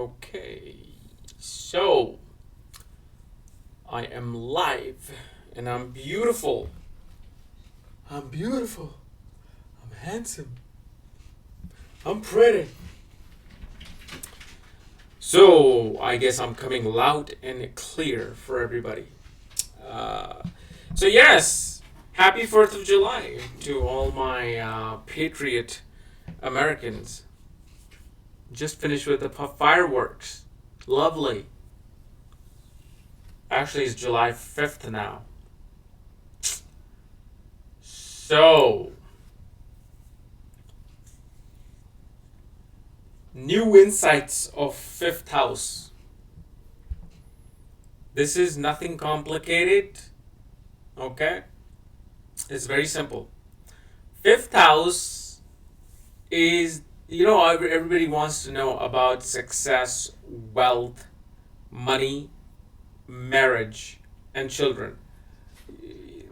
Okay, so I am live and I'm beautiful. I'm beautiful. I'm handsome. I'm pretty. So I guess I'm coming loud and clear for everybody. Uh, so yes, happy 4th of July to all my patriot Americans. Just finished with the fireworks. Lovely. Actually, it's July 5th now. So, new insights of fifth house. This is nothing complicated. Okay? It's very simple. Fifth house is, everybody wants to know about success, wealth, money, marriage, and children.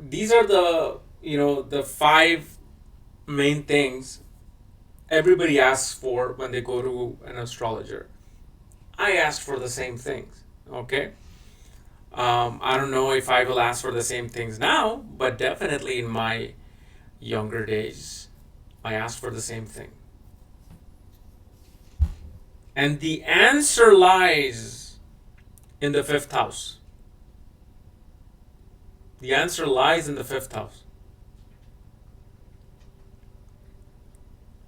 These are the five main things everybody asks for when they go to an astrologer. I asked for the same things. Okay. I don't know if I will ask for the same things now, but definitely in my younger days, I asked for the same thing. And the answer lies in the fifth house. The answer lies in the fifth house.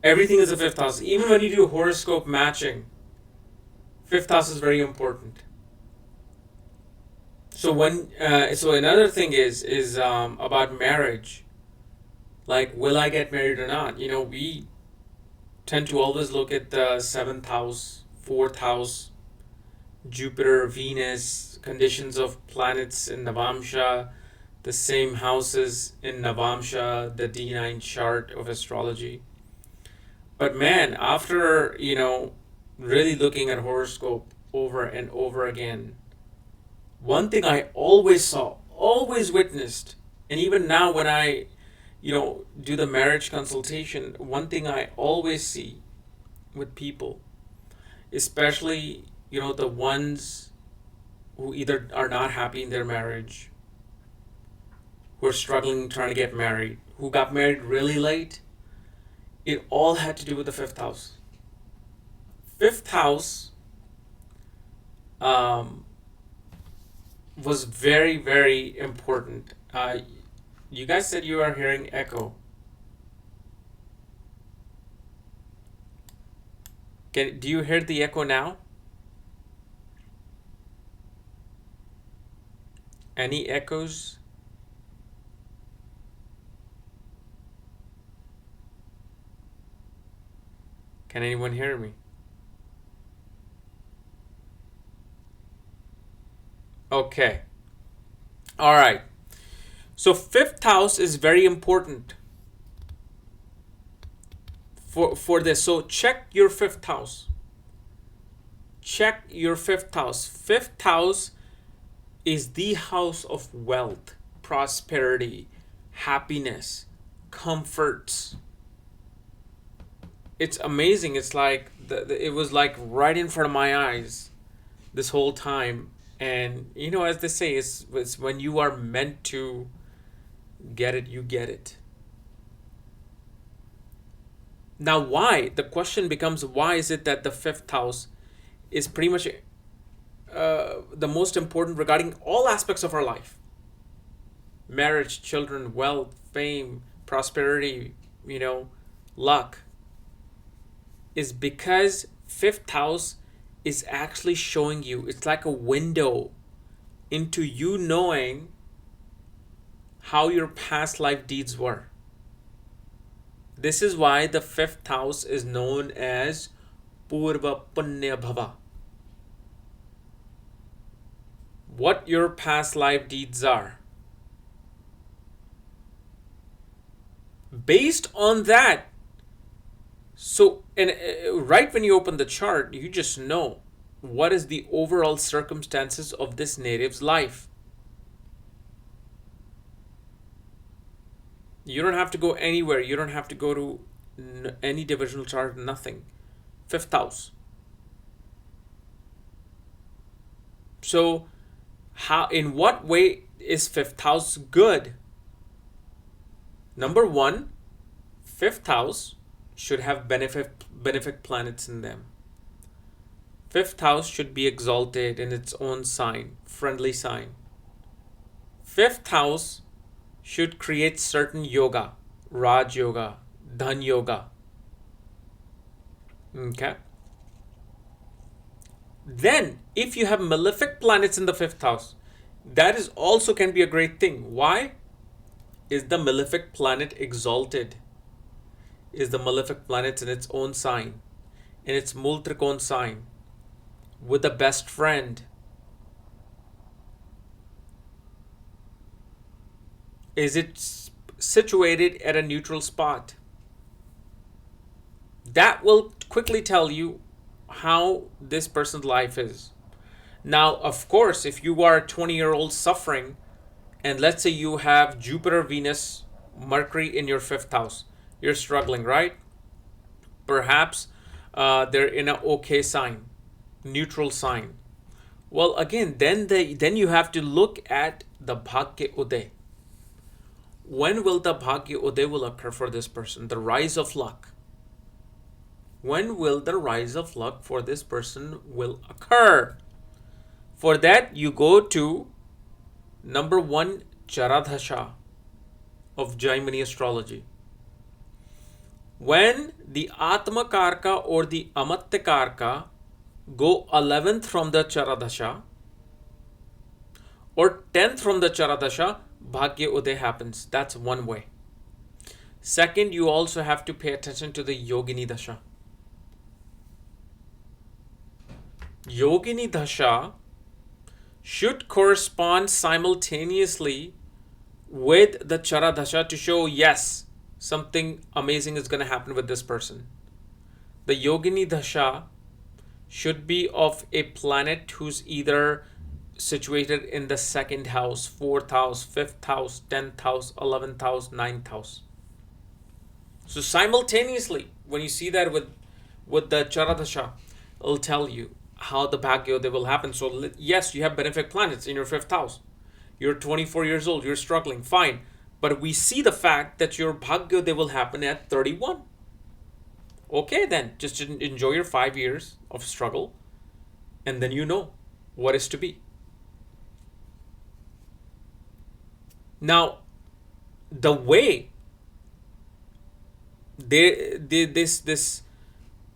Everything is a fifth house. Even when you do horoscope matching, fifth house is very important. So another thing is about marriage. Like, will I get married or not? We tend to always look at the seventh house, fourth house, Jupiter, Venus, conditions of planets in Navamsha, the same houses in Navamsha, the D9 chart of astrology. But man, after, really looking at horoscope over and over again, one thing I always saw, always witnessed, and even now when I, do the marriage consultation, one thing I always see with people, especially, the ones who either are not happy in their marriage, who are struggling trying to get married, who got married really late, it all had to do with the fifth house. Fifth house was very, very important. You guys said you are hearing echo. Do you hear the echo now? Any echoes? Can anyone hear me? Okay. All right. So fifth house is very important for this. So check your fifth house. Check your fifth house. Fifth house is the house of wealth, prosperity, happiness, comforts. It's amazing. It's like it was like right in front of my eyes this whole time. And as they say, it's when you are meant to get it, you get it. Now, why? The question becomes, why is it that the fifth house is pretty much the most important regarding all aspects of our life? Marriage, children, wealth, fame, prosperity, luck. Is because fifth house is actually showing you, it's like a window into you knowing how your past life deeds were. This is why the fifth house is known as Purva Punya Bhava. What your past life deeds are. Based on that, right when you open the chart, you just know what is the overall circumstances of this native's life. You don't have to go anywhere. You don't have to go to any divisional chart, nothing. Fifth house. So how, in what way is fifth house good? Number one, fifth house should have benefic planets in them. Fifth house should be exalted in its own sign, friendly sign. Fifth house should create certain yoga, Raj yoga, Dhan yoga. Okay. Then, if you have malefic planets in the fifth house, that is also can be a great thing. Why? Is the malefic planet exalted? Is the malefic planet in its own sign, in its Multrikon sign, with a best friend? Is it situated at a neutral spot? That will quickly tell you how this person's life is. Now, of course, if you are a 20-year-old suffering, and let's say you have Jupiter, Venus, Mercury in your fifth house, you're struggling, right? Perhaps they're in an okay sign, neutral sign. Well, again, then you have to look at the Bhagya Uday. When will the Bhagya Uday will occur for this person? The rise of luck. When will the rise of luck for this person will occur? For that, you go to number one, Charadhasha of Jaimini astrology. When the Atma Karka or the Amatya Karka go 11th from the Charadhasha or 10th from the Charadhasha, Bhagya Uday happens. That's one way. Second, you also have to pay attention to the Yogini Dasha. Yogini Dasha should correspond simultaneously with the Chara Dasha to show, yes, something amazing is going to happen with this person. The Yogini Dasha should be of a planet who's either situated in the second house, fourth house, fifth house, 10th house, 11th house, 9th house. So simultaneously, when you see that with the Chara Dasha, it'll tell you how the Bhagya Uday will happen. So yes, you have benefic planets in your fifth house. You're 24 years old, you're struggling, fine. But we see the fact that your Bhagya Uday will happen at 31. Okay, then just enjoy your 5 years of struggle, and then you know what is to be. Now, the way this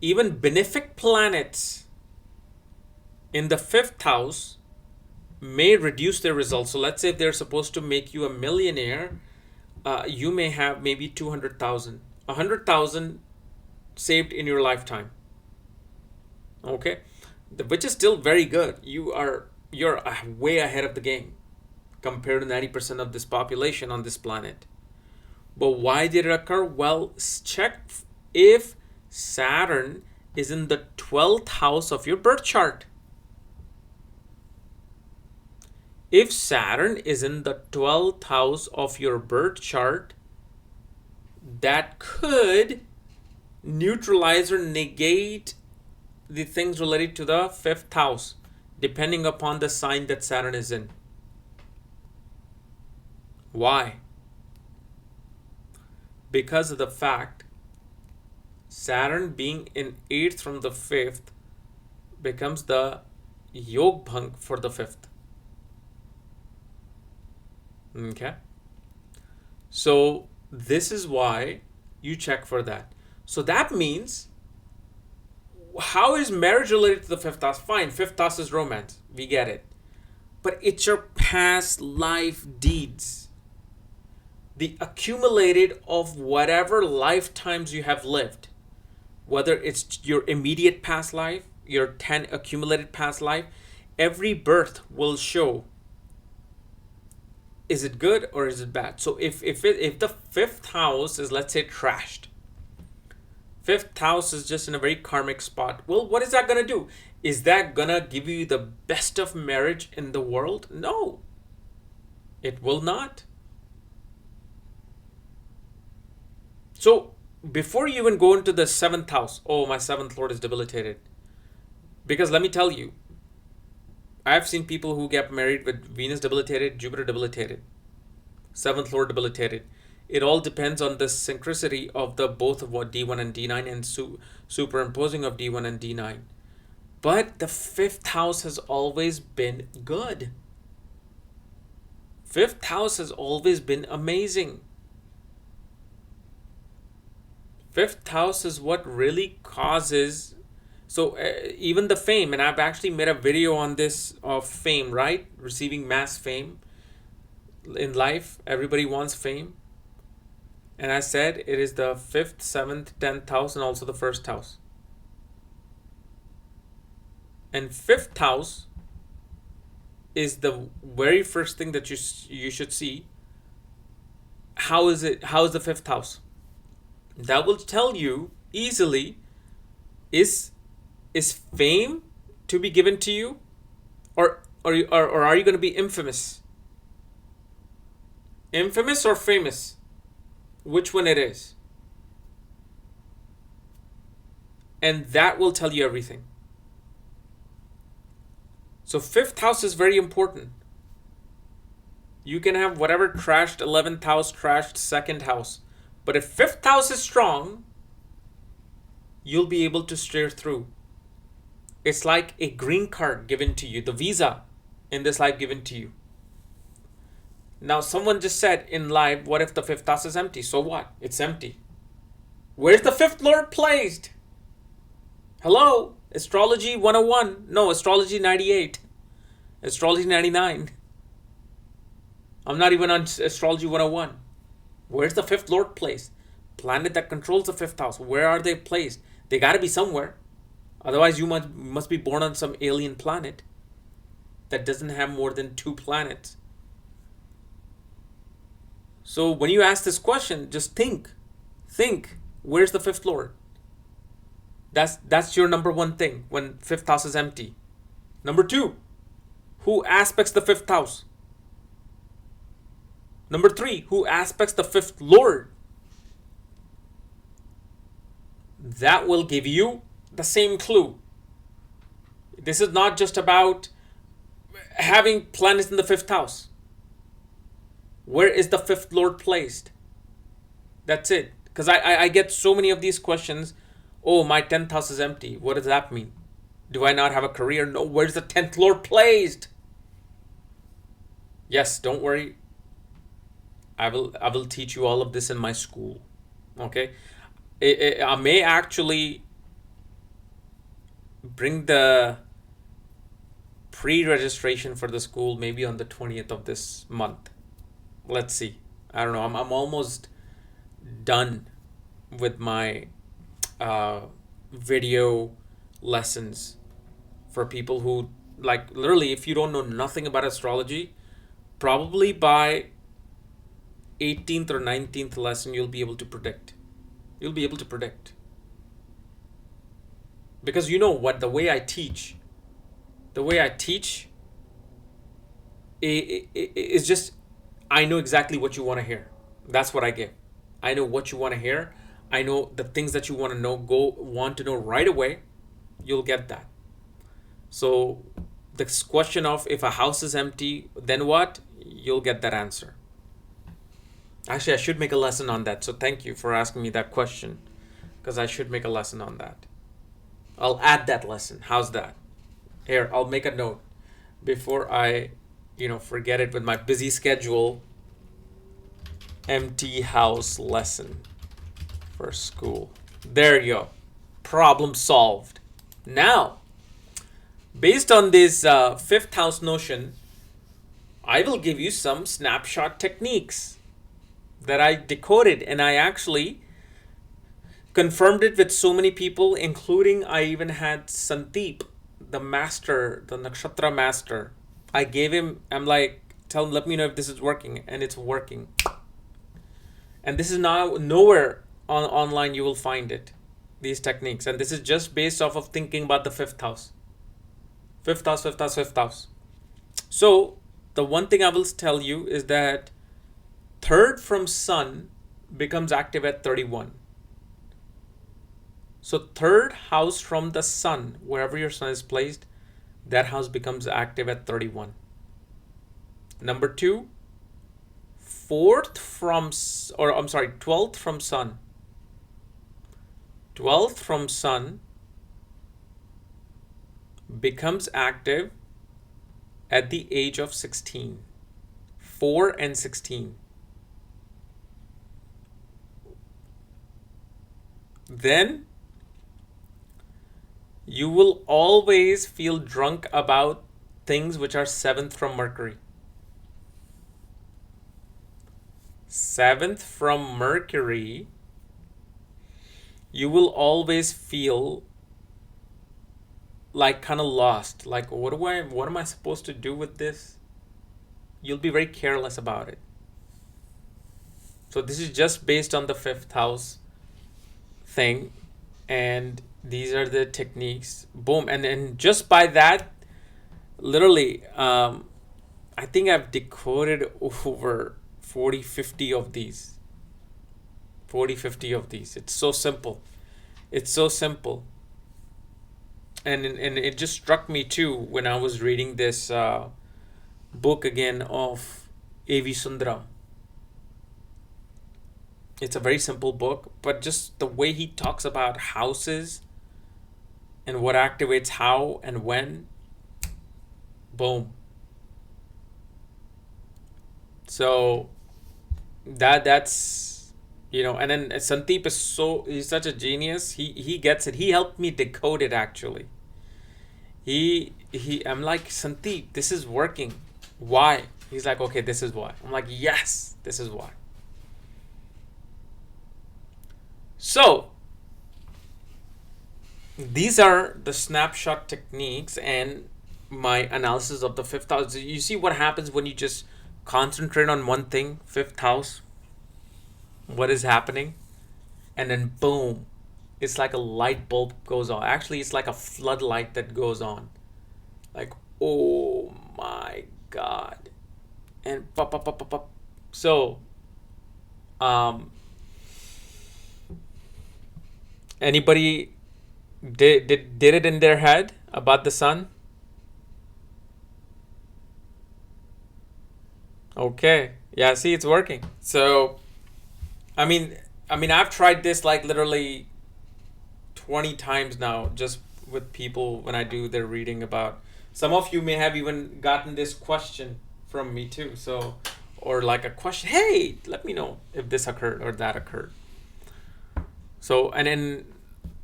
even benefic planets in the fifth house may reduce their results. So let's say if they're supposed to make you a millionaire, you may have maybe 200,000, 100,000 saved in your lifetime. Okay, which is still very good. You're way ahead of the game compared to 90% of this population on this planet. But why did it occur? Well, check if Saturn is in the 12th house of your birth chart. If Saturn is in the 12th house of your birth chart, that could neutralize or negate the things related to the fifth house, depending upon the sign that Saturn is in. Why? Because of the fact Saturn being in 8th from the 5th becomes the Yog Bhang for the 5th. Okay? So this is why you check for that. So that means, how is marriage related to the fifth house? Fine, fifth house is romance. We get it. But it's your past life deeds. The accumulated of whatever lifetimes you have lived. Whether it's your immediate past life, your 10 accumulated past life, every birth will show, is it good or is it bad? So if the fifth house is, let's say, trashed, fifth house is just in a very karmic spot, well, what is that going to do? Is that going to give you the best of marriage in the world? No, it will not. So before you even go into the seventh house, oh, my seventh lord is debilitated. Because let me tell you, I've seen people who get married with Venus debilitated, Jupiter debilitated, seventh lord debilitated. It all depends on the synchronicity of the both of what D1 and D9 and superimposing of D1 and D9. But the fifth house has always been good. Fifth house has always been amazing. Fifth house is what really causes. So even the fame, and I've actually made a video on this of fame, right? Receiving mass fame in life. Everybody wants fame. And I said it is the 5th, 7th, 10th house and also the first house. And fifth house is the very first thing that you should see. How is it? How is the fifth house? That will tell you easily, is fame to be given to you, or are you going to be infamous? Infamous or famous? Which one it is? And that will tell you everything. So fifth house is very important. You can have whatever trashed 11th house, trashed second house. But if fifth house is strong, you'll be able to steer through. It's like a green card given to you, the visa in this life given to you. Now, someone just said in live, what if the fifth house is empty? So what? It's empty. Where's the fifth lord placed? Hello? Astrology 101. No, Astrology 98. Astrology 99. I'm not even on Astrology 101. Where's the fifth lord placed? Planet that controls the fifth house. Where are they placed? They got to be somewhere. Otherwise, you must be born on some alien planet that doesn't have more than 2 planets. So when you ask this question, just think. Think, where's the fifth lord? That's your number one thing when fifth house is empty. Number 2, who aspects the fifth house? Number 3, who aspects the fifth lord? That will give you the same clue. This is not just about having planets in the fifth house. Where is the fifth lord placed? That's it. Because I get so many of these questions. Oh, my 10th house is empty. What does that mean? Do I not have a career? No, where's the 10th lord placed? Yes, don't worry. I will teach you all of this in my school. Okay? I may actually bring the pre-registration for the school maybe on the 20th of this month. Let's see. I don't know. I'm almost done with my video lessons for people who, like, literally, if you don't know nothing about astrology, probably by 18th or 19th lesson you'll be able to predict. You'll be able to predict. Because you know what, the way I teach is just, I know exactly what you want to hear. That's what I give. I know what you want to hear. I know the things that you want to know, want to know right away. You'll get that. So this question of if a house is empty, then what? You'll get that answer. Actually, I should make a lesson on that. So thank you for asking me that question, because I should make a lesson on that. I'll add that lesson. How's that? Here, I'll make a note before I, forget it with my busy schedule. Empty house lesson for school. There you go. Problem solved. Now, based on this fifth house notion, I will give you some snapshot techniques that I decoded, and I actually confirmed it with so many people, including I even had Sandeep, the master, the nakshatra master. I gave him, I'm like, tell him, let me know if this is working, and it's working. And this is now nowhere online you will find it, these techniques. And this is just based off of thinking about the fifth house. Fifth house, fifth house, fifth house. So the one thing I will tell you is that third from sun becomes active at 31. So third house from the sun, wherever your sun is placed, that house becomes active at 31. Number two, 12th from sun. 12th from sun becomes active at the age of 16. 4 and 16. Then you will always feel drunk about things which are 7th from Mercury. 7th from Mercury, you will always feel like kind of lost. Like, what am I supposed to do with this? You'll be very careless about it. So this is just based on the 5th house thing, and these are the techniques. Boom. And just by that, literally, I think I've decoded over 40, 50 of these. 40, 50 of these. It's so simple. It's so simple. And it just struck me too when I was reading this book again of A.V. Sundaram. It's a very simple book, but just the way he talks about houses and what activates how and when, boom. So that's, and then Sandeep he's such a genius. He gets it. He helped me decode it actually. I'm like, Sandeep, this is working. Why? He's like, okay, this is why. I'm like, yes, this is why. So these are the snapshot techniques and my analysis of the 5th house. You see what happens when you just concentrate on one thing, 5th house, what is happening, and then boom, it's like a light bulb goes on. Actually, it's like a floodlight that goes on. Like, oh my God. And pop, pop, pop, pop, pop. So, anybody did it in their head about the sun? Okay. Yeah, see, it's working. So, I mean, I've tried this like literally 20 times now, just with people when I do their reading about. Some of you may have even gotten this question from me too. So, or like a question, hey, let me know if this occurred or that occurred. So, and then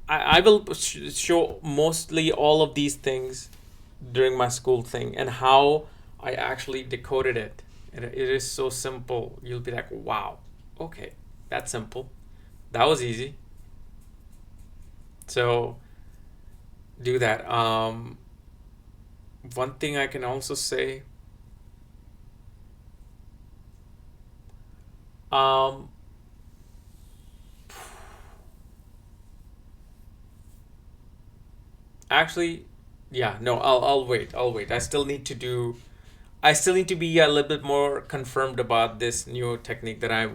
I will show mostly all of these things during my school thing and how I actually decoded it. It is so simple. You'll be like, wow, okay, that's simple. That was easy. So do that. One thing I can also say, actually, yeah, no, I'll wait. I still need to be a little bit more confirmed about this new technique that I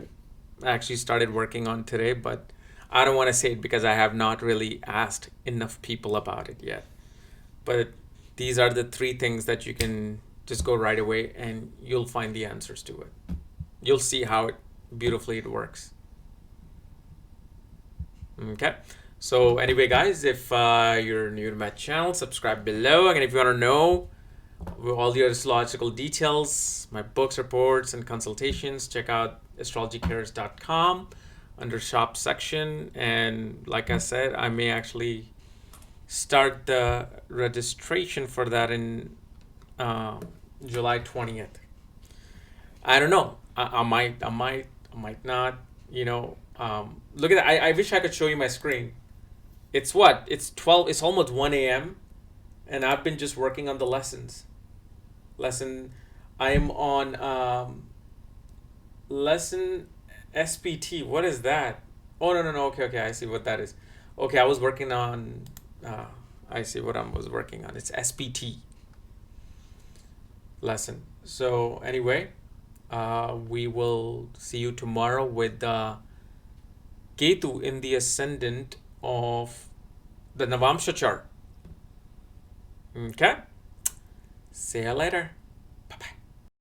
actually started working on today, but I don't want to say it because I have not really asked enough people about it yet. But these are the 3 things that you can just go right away and you'll find the answers to it. You'll see how beautifully it works. Okay. So anyway, guys, if you're new to my channel, subscribe below. And if you want to know all the astrological details, my books, reports, and consultations, check out astrologycares.com under shop section. And like I said, I may actually start the registration for that in July 20th. I don't know. I might not. Look at that. I wish I could show you my screen. It's what? It's 12. It's almost 1 a.m. and I've been just working on the lessons. I'm on lesson SPT. What is that? Oh, no. Okay. I see what that is. Okay, I was working on. I see what I was working on. It's SPT lesson. So anyway, we will see you tomorrow with Ketu in the ascendant of the Navamsha chart. Okay. See you later.